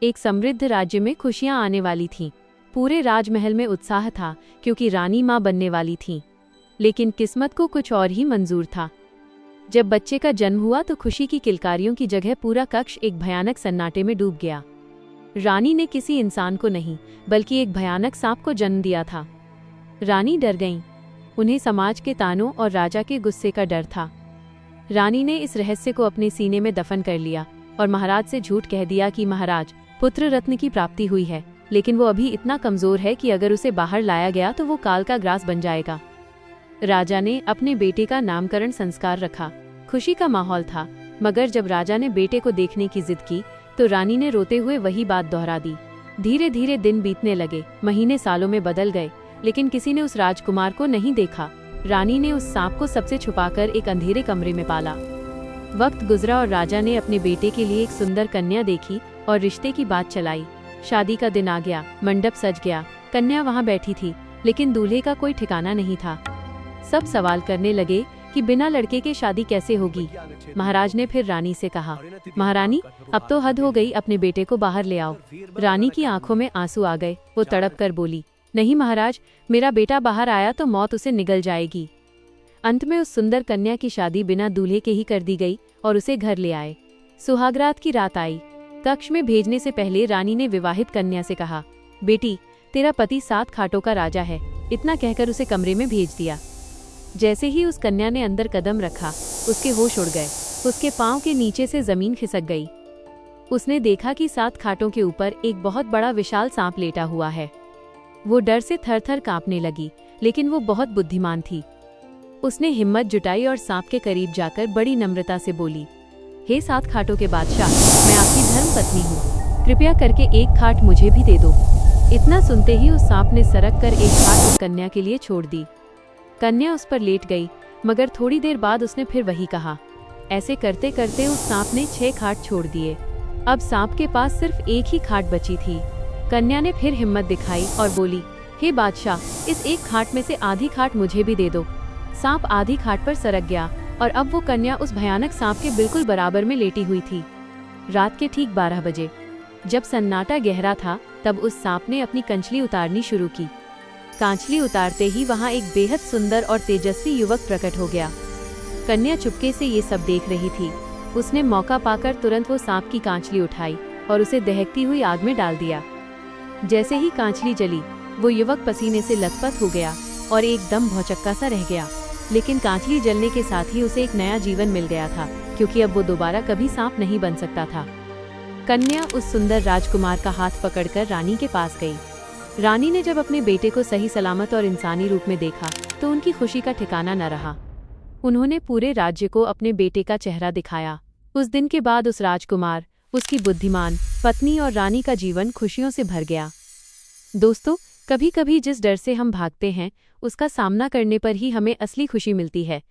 एक समृद्ध राज्य में खुशियां आने वाली थीं। पूरे राजमहल में उत्साह था क्योंकि रानी मां बनने वाली थीं। लेकिन किस्मत को कुछ और ही मंजूर था। जब बच्चे का जन्म हुआ तो खुशी की किलकारियों की जगह पूरा कक्ष एक भयानक सन्नाटे में डूब गया। रानी ने किसी इंसान को नहीं बल्कि एक भयानक सांप को जन्म दिया था। रानी डर गईं। उन्हें समाज के तानों और राजा के गुस्से का डर था। रानी ने इस रहस्य को अपने सीने में दफन कर लिया और महाराज से झूठ कह दिया कि महाराज, पुत्र रत्न की प्राप्ति हुई है, लेकिन वो अभी इतना कमजोर है कि अगर उसे बाहर लाया गया तो वो काल का ग्रास बन जाएगा। राजा ने अपने बेटे का नामकरण संस्कार रखा। खुशी का माहौल था, मगर जब राजा ने बेटे को देखने की जिद की तो रानी ने रोते हुए वही बात दोहरा दी। धीरे धीरे दिन बीतने लगे, महीने सालों में बदल गए, लेकिन किसी ने उस राजकुमार को नहीं देखा। रानी ने उस सांप को सबसे छुपाकर एक अंधेरे कमरे में पाला। वक्त गुजरा और राजा ने अपने बेटे के लिए एक सुंदर कन्या देखी और रिश्ते की बात चलाई। शादी का दिन आ गया, मंडप सज गया, कन्या वहां बैठी थी, लेकिन दूल्हे का कोई ठिकाना नहीं था। सब सवाल करने लगे कि बिना लड़के के शादी कैसे होगी। महाराज ने फिर रानी से कहा, महारानी, अब तो हद हो गई, अपने बेटे को बाहर ले आओ। रानी की आंखों में आंसू आ गए। वो तड़प कर बोली, नहीं महाराज, मेरा बेटा बाहर आया तो मौत उसे निगल जाएगी। अंत में उस सुंदर कन्या की शादी बिना दूल्हे के ही कर दी गई और उसे घर ले आए। सुहागरात की रात आई। कक्ष में भेजने से पहले रानी ने विवाहित कन्या से कहा, बेटी, तेरा पति 7 खाटों का राजा है। इतना कहकर उसे कमरे में भेज दिया। जैसे ही उस कन्या ने अंदर कदम रखा, उसके होश उड़ गए। उसके पांव के नीचे से जमीन खिसक गई। उसने देखा कि 7 खाटों के ऊपर एक बहुत बड़ा विशाल सांप लेटा हुआ है। वो डर से थर-थर कांपने लगी, लेकिन वो बहुत बुद्धिमान थी। उसने हिम्मत जुटाई और सांप के करीब जाकर बड़ी नम्रता से बोली, हे 7 खाटों के बादशाह, मैं आपकी धर्म पत्नी हूँ, कृपया करके एक खाट मुझे भी दे दो। इतना सुनते ही उस सांप ने सरक कर एक खाट उस कन्या के लिए छोड़ दी। कन्या उस पर लेट गई, मगर थोड़ी देर बाद उसने फिर वही कहा। ऐसे करते करते उस सांप ने 6 खाट छोड़ दिए। अब सांप के पास सिर्फ एक ही खाट बची थी। कन्या ने फिर हिम्मत दिखाई और बोली, हे बादशाह, इस एक खाट में से आधी खाट मुझे भी दे दो। सांप आधी खाट पर सरक गया और अब वो कन्या उस भयानक सांप के बिल्कुल बराबर में लेटी हुई थी। रात के ठीक 12 बजे, जब सन्नाटा गहरा था, तब उस सांप ने अपनी कंचली उतारनी शुरू की। कांचली उतारते ही वहां एक बेहद सुंदर और तेजस्वी युवक प्रकट हो गया। कन्या चुपके से ये सब देख रही थी। उसने मौका पाकर तुरंत वो सांप की कांचली उठाई और उसे दहकती हुई आग में डाल दिया। जैसे ही कांचली जली, वो युवक पसीने से लथपथ हो गया और एकदम भौचक्का सा रह गया। लेकिन कांचली जलने के साथ ही उसे एक नया जीवन मिल गया था, क्योंकि अब वो दोबारा कभी सांप नहीं बन सकता था। कन्या उस सुंदर राजकुमार का हाथ पकड़कर रानी के पास गई। रानी ने जब अपने बेटे को सही सलामत और इंसानी रूप में देखा तो उनकी खुशी का ठिकाना न रहा। उन्होंने पूरे राज्य को अपने बेटे का चेहरा दिखाया। उस दिन के बाद उस राजकुमार, उसकी बुद्धिमान पत्नी और रानी का जीवन खुशियों से भर गया। दोस्तों, कभी कभी जिस डर से हम भागते हैं, उसका सामना करने पर ही हमें असली खुशी मिलती है।